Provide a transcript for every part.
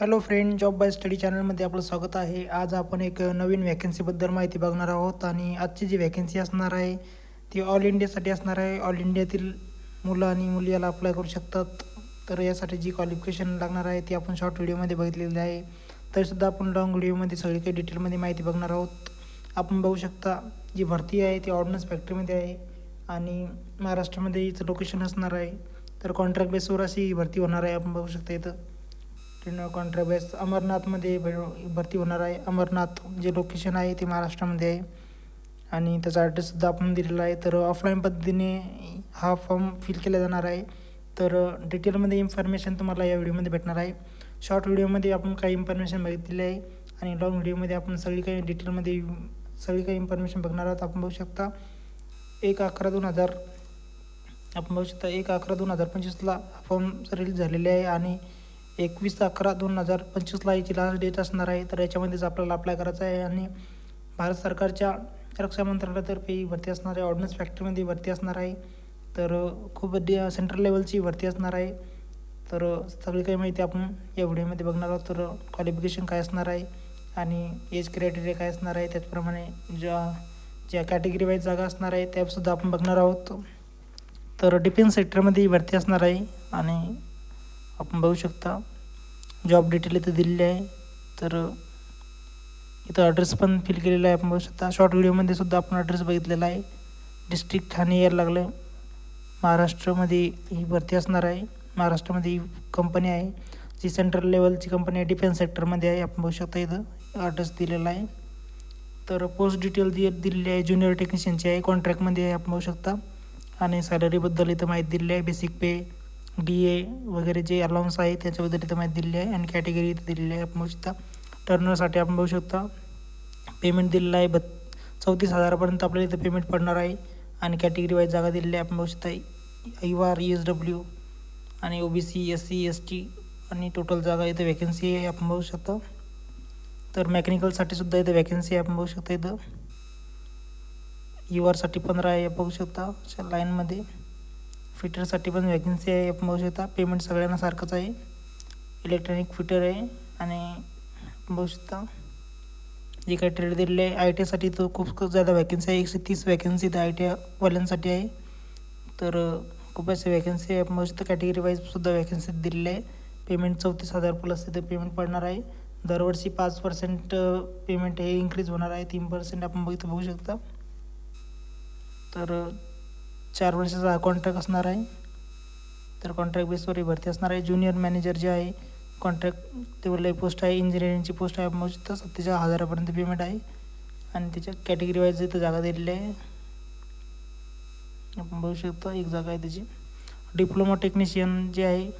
Hello friend, job by study चॅनलमध्ये आपलं स्वागत आहे. आज आपण एक नवीन व्हॅकन्सीबद्दल माहिती बघणार आहोत आणि आजची जी व्हॅकन्सी असणार आहे ती ऑल इंडियासाठी असणार आहे. ऑल इंडियातील मुलं आणि मुली याला अप्लाय करू शकतात. तर यासाठी जी क्वालिफिकेशन लागणार आहे ती आपण शॉर्ट व्हिडिओमध्ये बघितलेली आहे. तरीसुद्धा आपण लॉंग व्हिडिओमध्ये सगळी काही डिटेलमध्ये माहिती बघणार आहोत. आपण बघू शकता जी भरती आहे ती ऑर्डनन्स फॅक्टरीमध्ये आहे आणि महाराष्ट्रामध्ये हिचं लोकेशन असणार आहे. तर कॉन्ट्रॅक्ट बेसवर अशी ही भरती होणार आहे. आपण बघू शकता इथं कॉन्ट्रॅक्ट बेस अमरनाथमध्ये भरती होणार आहे. अमरनाथ जे लोकेशन आहे ते महाराष्ट्रामध्ये आहे आणि त्याचा ॲड्रेससुद्धा आपण दिलेला आहे. तर ऑफलाईन पद्धतीने हा फॉर्म फिल केला जाणार आहे. तर डिटेलमध्ये इन्फॉर्मेशन तुम्हाला या व्हिडिओमध्ये भेटणार आहे. शॉर्ट व्हिडिओमध्ये आपण काही इन्फॉर्मेशन बघितलेली आहे आणि लॉंग व्हिडिओमध्ये आपण सगळी काही डिटेलमध्ये सगळी काही इन्फॉर्मेशन बघणार आहोत. आपण बघू शकता 1/11/2000 आपण बघू शकता 1/11/2025 फॉर्म रिलीज झालेले आहे आणि 21/11/2025 याची लास्ट डेट असणार आहे. तर याच्यामध्येच आपल्याला अप्लाय करायचं आहे आणि भारत सरकारच्या रक्षा मंत्रालयातर्फे ही भरती असणार आहे. ऑर्डनन्स फॅक्टरीमध्ये भरती असणार आहे. तर खूप सेंट्रल लेवलची भरती असणार आहे. तर सगळी काही माहिती आपण या व्हिडिओमध्ये बघणार आहोत. तर क्वालिफिकेशन काय असणार आहे आणि एज क्रायटेरिया काय असणार आहे, त्याचप्रमाणे ज्या कॅटेगरी वाईज जागा असणार आहे त्यासुद्धा आपण बघणार आहोत. तर डिफेन्स सेक्टरमध्ये ही भरती असणार आहे आणि आपण बघू शकता जॉब डिटेल इथं दिलेली आहे. तर इथं ॲड्रेस पण फिल केलेला आहे. आपण बघू शकता शॉर्ट व्हिडिओमध्ये सुद्धा आपण ॲड्रेस बघितलेला आहे. डिस्ट्रिक्ट ठाणे यायला लागलं आहे. महाराष्ट्रामध्ये ही भरती असणार आहे. महाराष्ट्रामध्ये ही कंपनी आहे जी सेंट्रल लेवलची कंपनी आहे, डिफेन्स सेक्टरमध्ये आहे. आपण बघू शकता इथं ॲड्रेस दिलेला आहे. तर पोस्ट डिटेल दिलेली आहे, ज्युनियर टेक्निशियनची आहे, कॉन्ट्रॅक्टमध्ये आहे. आपण बघू शकता आणि सॅलरीबद्दल इथं माहिती दिलेली आहे. बेसिक पे, DA वगैरे जे अलाउन्स आहे त्याच्याबद्दल इथं माहिती दिलेली आहे आणि कॅटेगरी इथं दिलेली आहे. आपण बघू शकता टर्नरसाठी आपण बघू शकता पेमेंट दिलेलं आहे 34,000पर्यंत आपल्याला इथं पेमेंट पडणार आहे आणि कॅटेगरी वाईज जागा दिलेली आहे. आपण बघू शकता IOR, ESW आणि OBC, SC, ST आणि टोटल जागा इथं वॅकन्सी आहे. आपण बघू शकता. तर मेकॅनिकलसाठी सुद्धा इथं वॅकन्सी आहे. आपण बघू शकता इथं EORसाठी 15 आहे. बघू शकता अशा लाईनमध्ये. फिटरसाठी पण वॅकन्सी आहे. आपण बघू शकता पेमेंट सगळ्यांना सारखंच आहे. इलेक्ट्रॉनिक फिटर आहे आणि आपण बघू शकता जे काही ट्रेड दिलेले आहे. ITसाठी तर खूप ज़्यादा वॅकन्सी आहे. 130 वॅकन्सी तर ITवाल्यांसाठी आहे. तर खूप असे वॅकन्सी आहे. आपण बघू शकता कॅटेगरी वाईजसुद्धा वॅकन्सी दिलेली आहे. पेमेंट 34,000 प्लस इथं पेमेंट पडणार आहे. दरवर्षी 5% पेमेंट हे इन्क्रीज होणार आहे. 3% आपण इथं बघू शकता. तर 4 वर्षाचा कॉन्ट्रॅक्ट असणार आहे. तर कॉन्ट्रॅक्ट बेसवर ही भरती असणार आहे. ज्युनियर मॅनेजर जे आहे कॉन्ट्रॅक्ट लेवलला पोस्ट आहे. इंजिनिअरिंगची पोस्ट आहे. आपण बघू शकता 47,000पर्यंत पेमेंट आहे आणि त्याच्या कॅटेगरी वाईज इथं जागा दिलेली आहे. आपण बघू शकता एक जागा आहे त्याची. डिप्लोमा टेक्निशियन जे आहे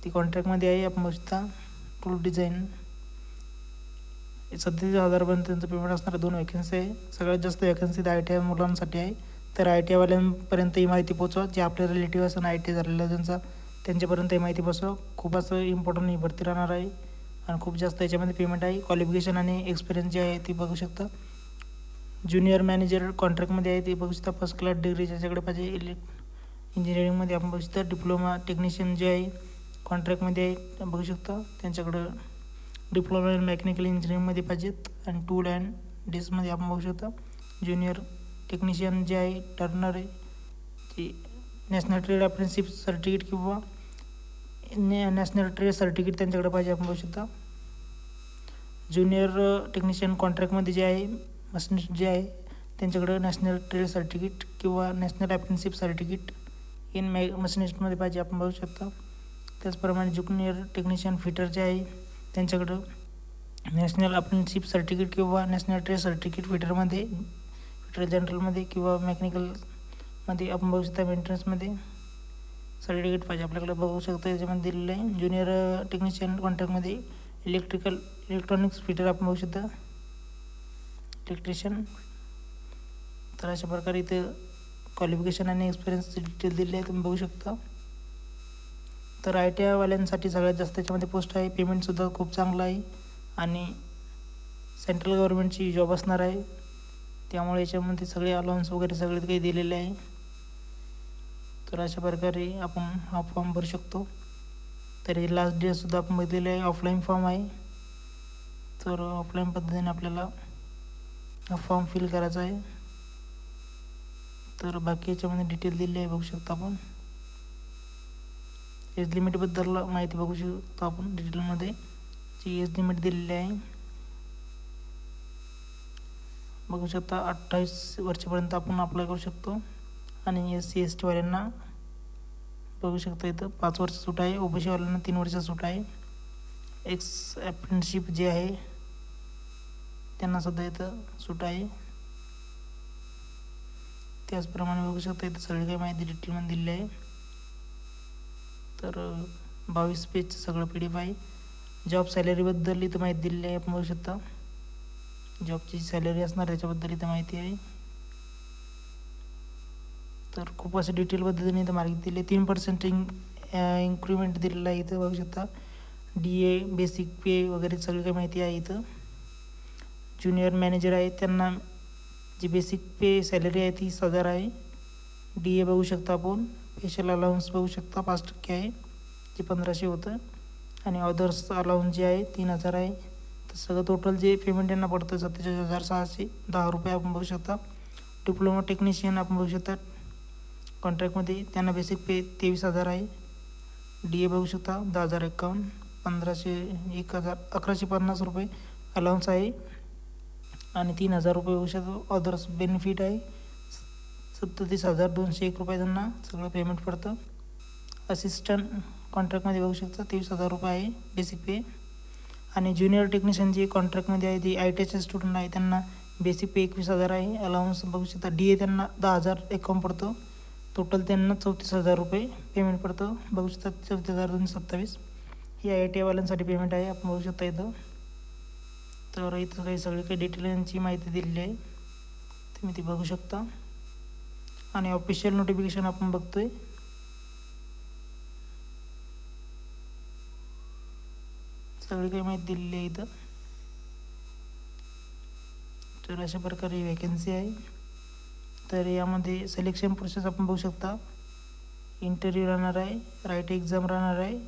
ती कॉन्ट्रॅक्टमध्ये आहे. आपण बघू शकता टूल डिझाईन 37,000पर्यंत त्यांचं पेमेंट असणार. 2 वॅकन्सी आहे. सगळ्यात जास्त वॅकन्सी ITI मुलांसाठी आहे. तर ITIवाल्यांपर्यंत ही माहिती पोचवा. जे आपले रिलेटिव्ह असेल ITI झालेलं त्यांच्यापर्यंत ही माहिती पोचवा. खूप असं इम्पॉर्टंट ही भरती राहणार आहे आणि खूप जास्त याच्यामध्ये पेमेंट आहे. क्वालिफिकेशन आणि एक्सपिरियन्स जे आहे ती बघू शकता. ज्युनियर मॅनेजर कॉन्ट्रॅक्टमध्ये आहे ते बघू शकता. फर्स्ट क्लास डिग्री ज्याच्याकडे पाहिजे इंजिनिअरिंगमध्ये आपण बघू शकता. डिप्लोमा टेक्निशियन जे आहे कॉन्ट्रॅक्टमध्ये आहे बघू शकता. त्यांच्याकडं डिप्लोमा इन मेकॅनिकल इंजिनिअरिंगमध्ये पाहिजेत आणि टूल अँड डिसमध्ये आपण बघू शकता. ज्युनियर टेक्निशियन जे आहे टर्नर आहे ते नॅशनल ट्रेड अप्रेंटिसशिप सर्टिफिकेट किंवा नॅशनल ट्रेड सर्टिफिकेट त्यांच्याकडे पाहिजे. आपण बघू शकता. ज्युनियर टेक्निशियन कॉन्ट्रॅक्टमध्ये जे आहे मशिनिस्ट जे आहे त्यांच्याकडं नॅशनल ट्रेड सर्टिफिकेट किंवा नॅशनल अप्रेंटिसशिप सर्टिफिकेट इन मशिनिस्टमध्ये पाहिजे. आपण बघू शकता. त्याचप्रमाणे ज्युनियर टेक्निशियन फिटर जे आहे त्यांच्याकडं नॅशनल अप्रेंटिसशिप सर्टिफिकेट किंवा नॅशनल ट्रेड सर्टिफिकेट फिटर जनरलमध्ये किंवा मेकॅनिकलमध्ये आपण बघू शकता. मेंटेनन्समध्ये सर्टिफिकेट पाहिजे आपल्याकडे बघू शकता. याच्यामध्ये दिलेलं आहे. ज्युनियर टेक्निशियन कॉन्ट्रॅक्टमध्ये इलेक्ट्रॉनिक्स फिटर आपण बघू शकता. इलेक्ट्रिशियन. तर अशा प्रकारे इथं क्वालिफिकेशन आणि एक्सपिरियन्सची डिटेल दिली आहे तुम्ही बघू शकता. तर ITIवाल्यांसाठी सगळ्यात जास्त याच्यामध्ये पोस्ट आहे. पेमेंटसुद्धा खूप चांगलं आहे आणि सेंट्रल गव्हर्नमेंटची जॉब असणार आहे. त्यामुळे याच्यामध्ये सगळे अलाउन्स वगैरे सगळे काही दिलेले आहे. तर अशा प्रकारे आपण हा फॉर्म भरू शकतो. तर हे लास्ट डेटसुद्धा आपण बघितलेलं आहे. ऑफलाईन फॉर्म आहे, तर ऑफलाईन पद्धतीने आपल्याला हा फॉर्म फिल करायचा आहे. तर बाकी याच्यामध्ये डिटेल दिली आहे, बघू शकता आपण. एज लिमिटबद्दल माहिती बघू शकतो आपण डिटेलमध्ये, जी एज लिमिट दिलेली आहे बघू शकता. 28 वर्षापर्यंत आपण अप्लाय करू शकतो. आणि SC ST वाल्यांना बघू शकता इथं 5 वर्ष सूट आहे. OBC वाल्यांना 3 वर्ष सूट आहे. एक्स अप्रेंटिसशिप जे आहे त्यांनासुद्धा इथं सूट आहे. त्याचप्रमाणे बघू शकता इथं सगळी काही माहिती डिटेलमध्ये दिलेली आहे. तर 22 पेजचं सगळं PDF आहे. जॉब सॅलरीबद्दल इथं माहिती दिलेली आहे, आपण बघू शकता. जॉबची सॅलरी असणार त्याच्याबद्दल इथं माहिती आहे. तर खूप असं डिटेल पद्धतीने इथं मार्किंग दिली आहे. 3% इन्क्रीमेंट दिलेलं आहे इथं बघू शकता. DA बेसिक पे वगैरे सगळी काही माहिती आहे इथं. ज्युनियर मॅनेजर आहे त्यांना जी बेसिक पे सॅलरी आहे 30,000 आहे. DA बघू शकता आपण. स्पेशल अलाउन्स बघू शकता 5% आहे, जे 1500 होतं. आणि अदर्स अलाउन्स जे आहे 3000 आहे. तर सगळं टोटल जे पेमेंट यांना पडतं 47,610 रुपये आपण बघू शकता. डिप्लोमा टेक्निशियन आपण बघू शकता कॉन्ट्रॅक्टमध्ये, त्यांना बेसिक पे 23,000 आहे. DA बघू शकता 10,051, 1150 रुपये अलाउन्स आहे. आणि 3000 रुपये बघू शकतो अदर्स बेनिफिट आहे. 37,201 रुपये त्यांना सगळं पेमेंट पडतं. असिस्टंट कॉन्ट्रॅक्टमध्ये बघू शकता 23,000 रुपये आहे बेसिक पे. आणि ज्युनियर टेक्निशियन जे कॉन्ट्रॅक्टमध्ये आहे ते ITचे स्टुडंट आहे त्यांना बेसिक पे 21,000 आहे. अलाउन्स बघू शकता. DA त्यांना 10,051 पडतो. टोटल त्यांना 34,000 रुपये पेमेंट पडतं बघू शकता. 34,227 ही IIT वाल्यांसाठी पेमेंट आहे, आपण बघू शकता इथं. तर इथं काही सगळी काही डिटेलांची माहिती दिलेली आहे, तुम्ही ती बघू शकता. आणि ऑफिशियल नोटिफिकेशन आपण बघतोय. सगळी काही माहिती दिलेली आहे इथं. तर अशा प्रकारे वॅकन्सी आहे. तर यामध्ये सिलेक्शन प्रोसेस आपण बघू शकता. इंटरव्ह्यू राहणार आहे, राईट एक्झाम राहणार आहे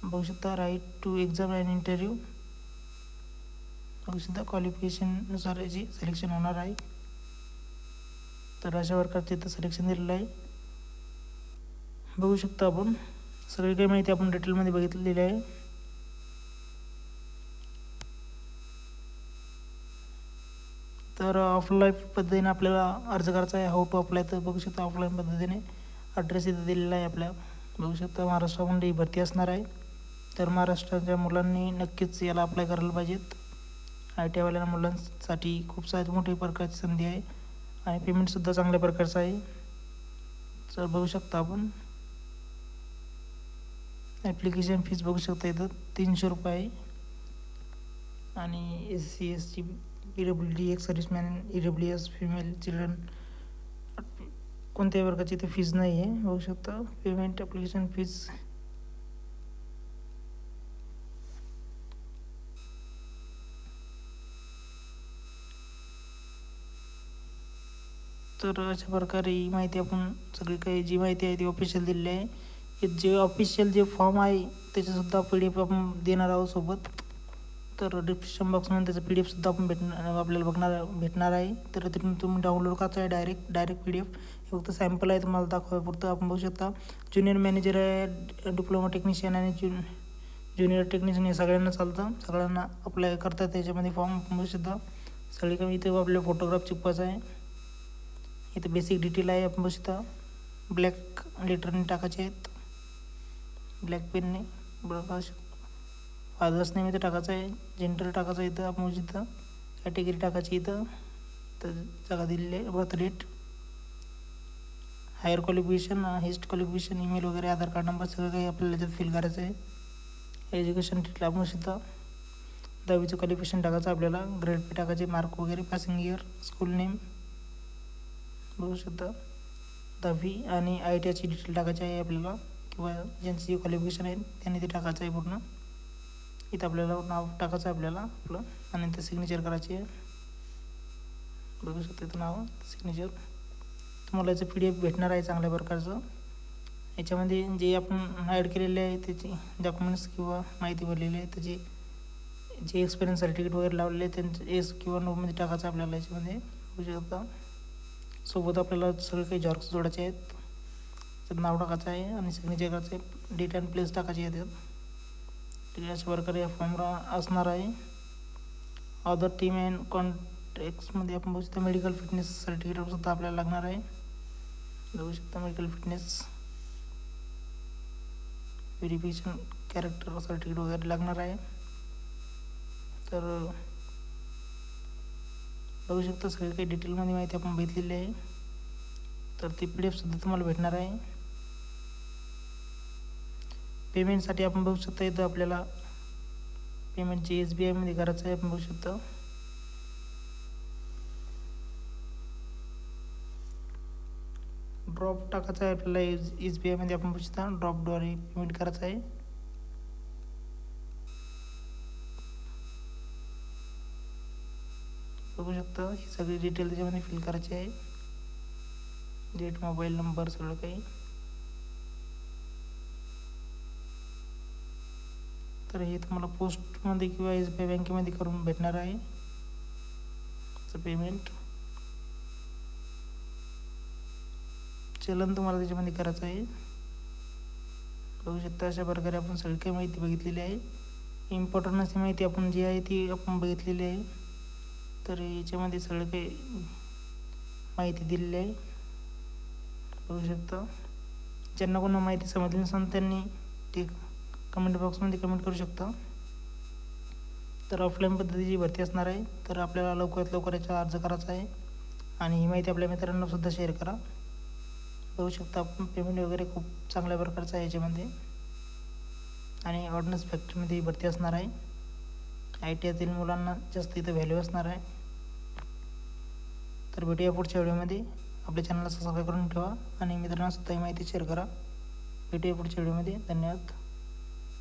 बघू शकता. Write to exam and interview बघू शकता. क्वालिफिकेशननुसार याची सिलेक्शन होणार आहे. तर अशा प्रकारचे इथं सिलेक्शन दिलेलं आहे बघू शकता आपण. सगळी काही माहिती आपण डिटेलमध्ये बघितलेली आहे. तर ऑफलाईन पद्धतीने आपल्याला अर्ज करायचा आहे. हाऊ टू अप्लाय तर बघू शकता ऑफलाईन पद्धतीने. ॲड्रेस इथं दिलेला आहे आपल्या बघू शकता. महाराष्ट्रामध्ये भरती असणार आहे. तर महाराष्ट्राच्या मुलांनी नक्कीच याला अप्लाय करायला पाहिजेत. IIT वाल्या मुलांसाठी खूप सारी मोठी प्रकारची संधी आहे. आणि पेमेंटसुद्धा चांगल्या प्रकारचं आहे. तर बघू शकता आपण. ॲप्लिकेशन फीस बघू शकता इथं 300 रुपये आहे. आणि SC ST PWD एक सर्व्हिसमॅन EWS फिमेल चिल्ड्रन कोणत्याही प्रकारची इथे फीज नाही आहे बघू शकता. पेमेंट ॲप्लिकेशन फीज तर अशा प्रकारे ही माहिती आपण सगळी काही जी माहिती आहे ती ऑफिशियल दिलेली आहे. जे ऑफिशियल जे फॉर्म आहे त्याच्यासुद्धा PDF आपण देणार आहोत सोबत. तर डिस्क्रिप्शन बॉक्समध्ये त्याचं PDF सुद्धा आपण आपल्याला भेटणार आहे. तर तिथून तुम्ही डाउनलोड करायचं आहे डायरेक्ट PDF. हे फक्त सॅम्पल आहे तुम्हाला दाखवायपुरतं आपण बघू शकता. ज्युनियर मॅनेजर आहे, डिप्लोमा टेक्निशियन आणि ज्युनियर टेक्निशियन हे सगळ्यांना चालतं. सगळ्यांना अप्लाय करतात त्याच्यामध्ये फॉर्म आपण बघू शकता. सगळी काही इथं आपल्याला फोटोग्राफ चिपवायचा आहे. इथं बेसिक डिटेल आहे आपण बघू शकता. ब्लॅक लेटरने टाकायचे आहेत, ब्लॅक पेनने फादर्स नेम इथं टाकायचं आहे. जेंडर टाकायचं इथं आपण इथं. कॅटेगरी टाकायची इथं. तर जागा दिलेली आहे. Birth date, higher qualification, highest qualification, email वगैरे, आधार कार्ड नंबर सगळं काही आपल्याला इथं फिल करायचं आहे. एज्युकेशन डिटेल आपण सुद्धा 10वीचं क्वालिफिकेशन टाकायचं आपल्याला. ग्रेड पे टाकायचे, मार्क वगैरे, पासिंग इयर, स्कूल नेम बघू शकता 10वी. आणि IITची डिटेल टाकायची आहे आपल्याला, किंवा ज्यांची क्वालिफिकेशन आहे त्यांनी ते टाकायचं आहे पूर्ण. इथं आपल्याला नाव टाकायचं आहे आपल्याला आपलं. आणि इथं सिग्नेचर करायची आहे बघू शकता. इथं नाव सिग्नेचर. तुम्हाला याचं PDF भेटणार आहे चांगल्या प्रकारचं. याच्यामध्ये जे आपण ॲड केलेले आहे त्याची डॉक्युमेंट्स किंवा माहिती भरलेली आहे त्याची जे एक्सपिरियन्स सर्टिफिकेट वगैरे लावलेले आहे त्यांचं एस किंवा नोमध्ये टाकायचं आपल्याला याच्यामध्ये होऊ शकतं. सोबत आपल्याला सगळे काही झेरॉक्स जोडायचे आहेत. तर नाव टाकायचं आहे आणि सिग्नेचर करायचं आहे, डेट अँड प्लेस टाकायची आहे त्यात. ठीक आहे, अशा प्रकारे फॉर्म असणार आहे. अदर टीम अँड कॉन्ट्रॅक्ट्समध्ये आपण बघू शकता मेडिकल फिटनेस सर्टिफिकेटसुद्धा आपल्याला लागणार आहे. बघू शकता medical fitness verification character certificate वगैरे लागणार आहे. तर बघू शकता सगळी काही डिटेलमध्ये माहिती आपण बघितलेली आहे. तर ती PDF सुद्धा तुम्हाला भेटणार आहे. पेमेंटसाठी आपण बघू शकता इथं आपल्याला पेमेंटची SBI मध्ये करायचं आहे. आपण बघू शकता ड्रॉप टाकायचा आहे आपल्याला SBI मध्ये. आपण बघू शकता ड्रॉपद्वारे पेमेंट करायचं आहे. बघू शकता ही सगळी डिटेल त्याच्यामध्ये फिल करायची आहे, डेट, मोबाईल नंबर, सगळं काही. तर हे तुम्हाला पोस्टमध्ये किंवा SBI बँकेमध्ये करून भेटणार आहे पेमेंट. चलन तुम्हाला त्याच्यामध्ये करायचं आहे. बघू शकता अशा प्रकारे आपण सगळी काही माहिती बघितलेली आहे. इम्पॉर्टंट अशी माहिती आपण जी आहे ती आपण बघितलेली आहे. तर याच्यामध्ये सगळं काही माहिती दिलेली आहे. बघू शकता ज्यांना कोणा माहिती समजली नसेल त्यांनी ते कमेंट बॉक्समध्ये कमेंट करू शकता. तर ऑफलाईन पद्धतीची भरती असणार आहे. तर आपल्याला लवकरात लवकर याचा अर्ज करायचा आहे आणि ही माहिती आपल्या मित्रांना सुद्धा शेअर करा. बघू शकता आपण पेमेंट वगैरे खूप चांगल्या प्रकारचं आहे याच्यामध्ये आणि ऑर्डनन्स फॅक्टरीमध्ये भरती असणार आहे. ITआयतील मुलांना जास्त इथं व्हॅल्यू असणार आहे. तर भेटूया पुढच्या व्हिडिओमध्ये. आपल्या चॅनलला सबस्क्राईब करून ठेवा आणि मित्रांना सुद्धा ही माहिती शेअर करा. भेटूया पुढच्या व्हिडिओमध्ये. धन्यवाद.